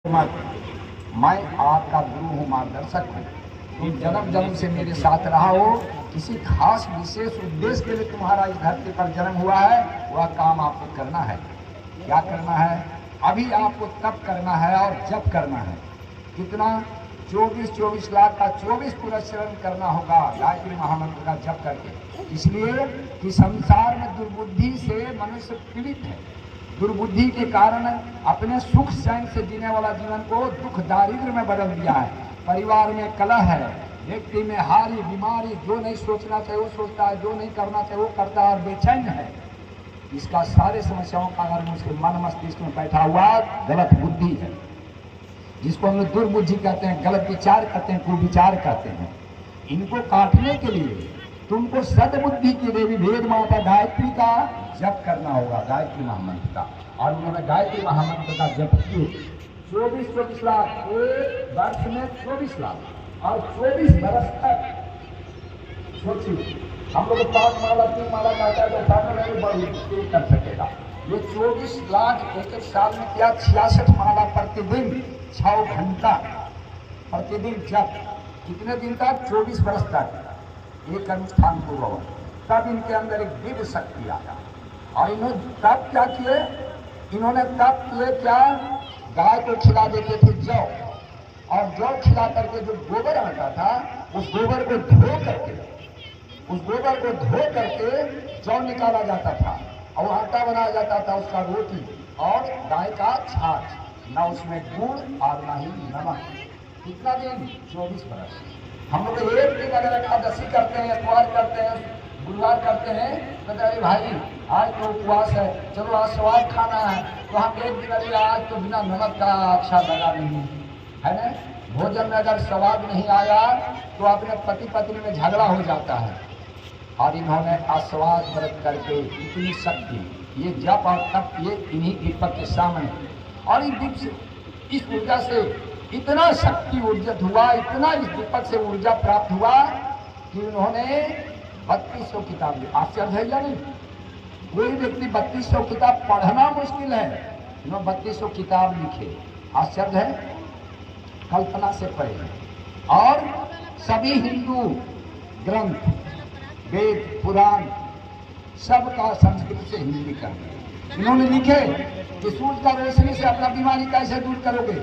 मैं आपका गुरु हूँ, मार्गदर्शक हूँ। तुम जन्म जन्म से मेरे साथ रहा हो, किसी खास विशेष उद्देश्य के लिए तुम्हारा इस धरती पर जन्म हुआ है। वह काम आपको करना है। क्या करना है? अभी आपको तप करना है और जप करना है। कितना? 24 लाख का 24 पुरस्चरण करना होगा गायत्री महामंत्र का जप करके। इसलिए कि संसार में दुर्बुद्धि से मनुष्य पीड़ित है। दुर्बुद्धि के कारण अपने सुख चैन से जीने वाला जीवन को दुख दारिद्र में बदल दिया है। परिवार में कलह है, व्यक्ति में हारी बीमारी, जो नहीं सोचना चाहिए वो सोचता है, जो नहीं करना चाहिए वो करता है और बेचैन है। इसका सारे समस्याओं का कारण उसके मन मस्तिष्क में बैठा हुआ गलत बुद्धि है, जिसको हम लोग दुर्बुद्धि कहते हैं, गलत विचार कहते हैं, कुविचार कहते हैं। इनको काटने के लिए तुमको सद्बुद्धि की देवी वेद माता गायत्री का जप करना होगा, गायत्री महामंत्र का। और उन्होंने गायत्री महामंत्र का जप किए 24 लाख, एक वर्ष में 24 लाख और 24 बरस तक। सोचिए, हम लोग 5 माला 3 माला कहता है तो सामने में बड़ी कर सकेगा। ये 24 लाख एक साल में किया 66 माला प्रतिदिन 6 घंटा प्रतिदिन जप। कितने दिन तक? 24 बरस तक एक अनुष्ठान पूर्वक। तब इनके अंदर एक दिव्य शक्ति आया। और इन्होंने तब क्या किए? इन्होंने तब किए क्या? गाय को खिला देते थे जौ, और जौ खिला करके जो गोबर आता था उस गोबर को धो करके जौ निकाला जाता था और आटा बनाया जाता था, उसका रोटी और गाय का छाछ, ना उसमें गुड़ और ना ही नमक। कितना दिन? 24 बरस। हम लोग एक दिन अगर एकादशी करते हैं, इतवार करते हैं, गुरुवार करते हैं, तो अरे भाई आज तो उपवास है, चलो आज स्वाद खाना है, तो हम एक दिन अरे आज तो बिना नमक का अच्छा लगा नहीं है ना। भोजन में अगर स्वाद नहीं आया तो अपने पति पत्नी में झगड़ा हो जाता है। और इन्होंने आस्वाद व्रत करके इतनी शक्ति, ये जप और तप, ये इन्हीं दीपक के सामने, और इस ऊर्जा से इतना शक्ति ऊर्जित हुआ, इतना इस दीपक से ऊर्जा प्राप्त हुआ कि उन्होंने 3200 किताब ली। आश्चर्य है या नहीं? कोई व्यक्ति 3200 किताब पढ़ना मुश्किल है, उन्होंने 3200 किताब लिखे। आश्चर्य है, कल्पना से परे। और सभी हिंदू ग्रंथ, वेद, पुराण सबका संस्कृत से हिंदी कर दिया। इन्होंने लिखे कि सूर्य का रोशनी से अपना बीमारी कैसे दूर करोगे,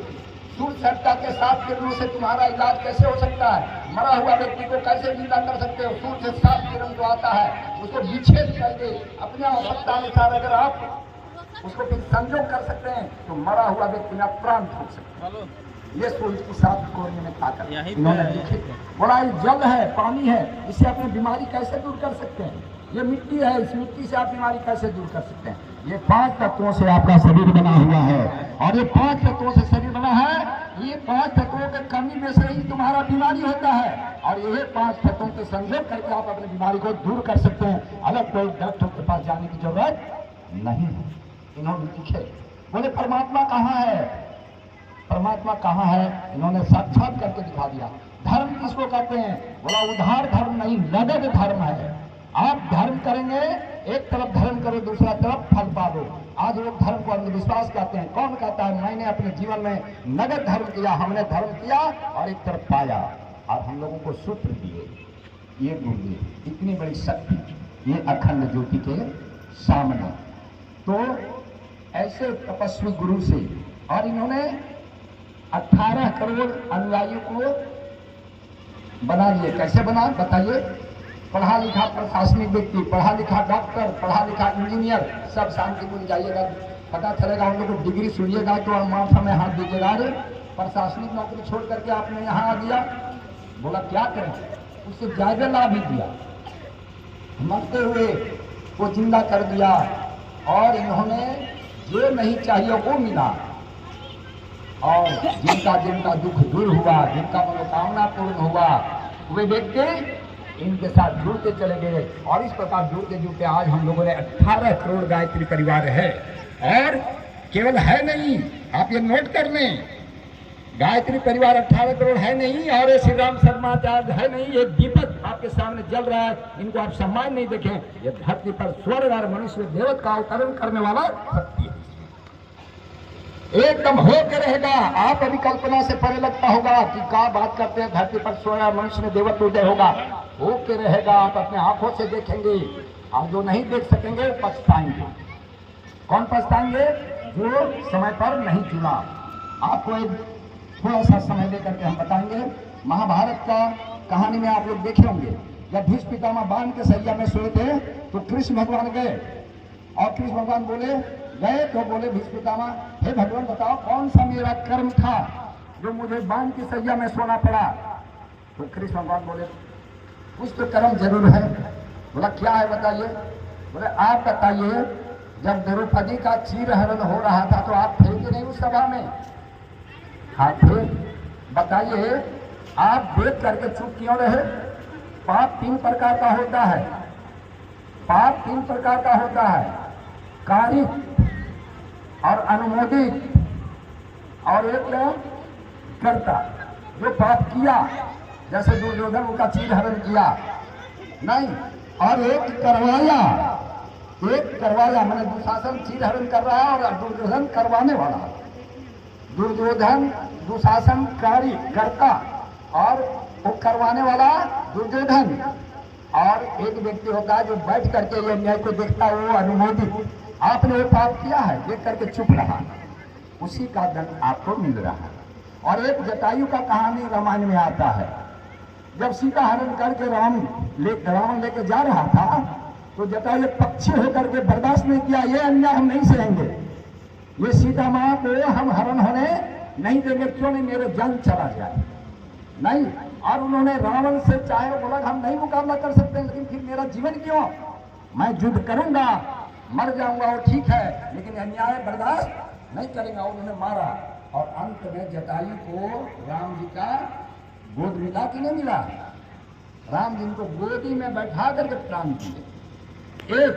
सूर्य सत्ता के 7 किरणों से तुम्हारा इलाज कैसे हो सकता है, मरा हुआ व्यक्ति को कैसे जिंदा कर सकते हो। सूर्य से 7 किरण जो आता है उसको विच्छेद करके अपने आवश्यकतानुसार अगर आप उसको फिर संयोग कर सकते हैं तो मरा हुआ व्यक्ति में प्राण छोड़ सकते हैं। ये सूर्य की 7 कोने में ताकत इन्होंने लिखी। बड़ा ही जल है, पानी है, इससे अपनी बीमारी कैसे दूर कर सकते हैं। ये मिट्टी है, इस मिट्टी से आप बीमारी कैसे दूर कर सकते हैं। ये 5 तत्वों से आपका शरीर बना हुआ है, और ये 5 तत्वों से शरीर बना है। ये 5 तत्वों के कमी में से ही तुम्हारा बीमारी होता है, और यही 5 तत्वों के संयोग करके आप अपनी बीमारी को दूर कर सकते हैं। अलग कोई डॉक्टर के पास जाने की जरूरत नहीं है। इन्होंने लिखे, बोले परमात्मा कहाँ है, परमात्मा कहाँ है? इन्होंने साक्षात करके दिखा दिया। धर्म किसको कहते हैं? बोला उधार धर्म नहीं, नगद धर्म है। आप धर्म करेंगे, एक तरफ धर्म करो, दूसरा तरफ फल पाओ। आज लोग धर्म को अंधविश्वास कहते हैं। कौन कहता है मैंने अपने जीवन में नगद धर्म किया, हमने धर्म किया और एक तरफ पाया, और हम लोगों को सूत्र दिए, ये गुरु दिए, इतनी बड़ी शक्ति ये अखंड ज्योति के सामने। तो ऐसे तपस्वी गुरु से, और इन्होंने 18 करोड़ अनुयायियों को बना लिए। कैसे बना बताइए? पढ़ा लिखा प्रशासनिक व्यक्ति, पढ़ा लिखा डॉक्टर, पढ़ा लिखा इंजीनियर, सब शांतिपूर्ण जाइएगा, पता चलेगा। उन लोग को डिग्री सुनिएगा तो माथा में हाथ दीजिएगा। अरे प्रशासनिक नौकरी छोड़ करके आपने यहाँ आ दिया। बोला क्या करें? उससे ज्यादा लाभ ही दिया, मरते हुए वो जिंदा कर दिया, और इन्होंने जो नहीं चाहिए वो मिला, और जिनका दुख दूर हुआ, जिनका मनोकामना पूर्ण हुआ, वे व्यक्ति इनके साथ जुड़ते चले गए। और इस प्रकार जुड़ते जुड़ते आज हम लोगों ने 18 करोड़ गायत्री परिवार है। और केवल है नहीं, आप ये नोट कर लें, गायत्री परिवार 18 करोड़ है नहीं, और ये श्री राम शर्माचार्य है नहीं। ये दीपक आपके सामने जल रहा है, इनको आप सम्मान नहीं देखें। ये धरती पर स्वर्ग और मनुष्य देवता का अवतरण करने वाला शक्ति है। एकदम हो के रहेगा। आप अभी कल्पना से परे लगता होगा कि क्या बात करते हैं, धरती पर सोया मनुष्य में देवत्व उदय होगा। हो के रहेगा, आप अपने आंखों से देखेंगे। और जो नहीं देख सकेंगे पछताएंगे। कौन पछताएंगे? जो समय पर नहीं चुना। आपको एक थोड़ा सा समय लेकर के हम बताएंगे। महाभारत का कहानी में आप लोग देखे होंगे, जब भीष्म पितामह बाण के सैया में सोए थे तो कृष्ण भगवान गए और कृष्ण भगवान गए तो बोले भीष्म पितामह, हे भगवान बताओ कौन सा मेरा कर्म था जो मुझे बाण की सैया में सोना पड़ा। तो कृष्ण भगवान बोले कुछ तो कर्म जरूर है। बोला क्या है बताइए। बोले आप बताइए, जब द्रौपदी का चीरहरण हो रहा था तो आप थे कि नहीं उस सभा में? हाँ थे। बताइए आप देख करके चुप क्यों रहे? पाप 3 प्रकार का होता है। पाप 3 प्रकार का होता है, कारित और अनुमोदित और एक कर्ता। जो पाप किया, जैसे दुर्योधन उनका चीरहरण किया नहीं, और एक करवाया मैंने दुशासन चीरहरण कर रहा है और दुर्योधन करवाने वाला। दुर्योधन दुशासनकारी कर्ता और वो करवाने वाला दुर्योधन। और एक व्यक्ति होता है जो बैठ करके ये न्याय को देखता है, वो अनुमोदित। आपने वो पाप किया है, देख करके चुप रहा, उसी का दंड आपको मिल रहा है। और एक जटायु का कहानी रामायण में आता है। जब सीता हरण करके रावण लेके जा रहा था तो जटायु पक्षी होकर के बर्दाश्त नहीं किया, ये अन्याय हम नहीं सहेंगे, ये सीता माँ को हम हरण होने नहीं देंगे, क्यों नहीं मेरे जान चला जाए नहीं। और उन्होंने रावण से चाहे बोला हम नहीं मुकाबला कर सकते, लेकिन फिर मेरा जीवन क्यों, मैं युद्ध करूंगा, मर जाऊंगा और ठीक है, लेकिन अन्याय बर्दाश्त नहीं करेंगे। उन्होंने मारा और अंत में जटायु को राम जी का गोद मिला कि नहीं मिला? राम जी को गोदी में बैठा करके प्राण दिए। एक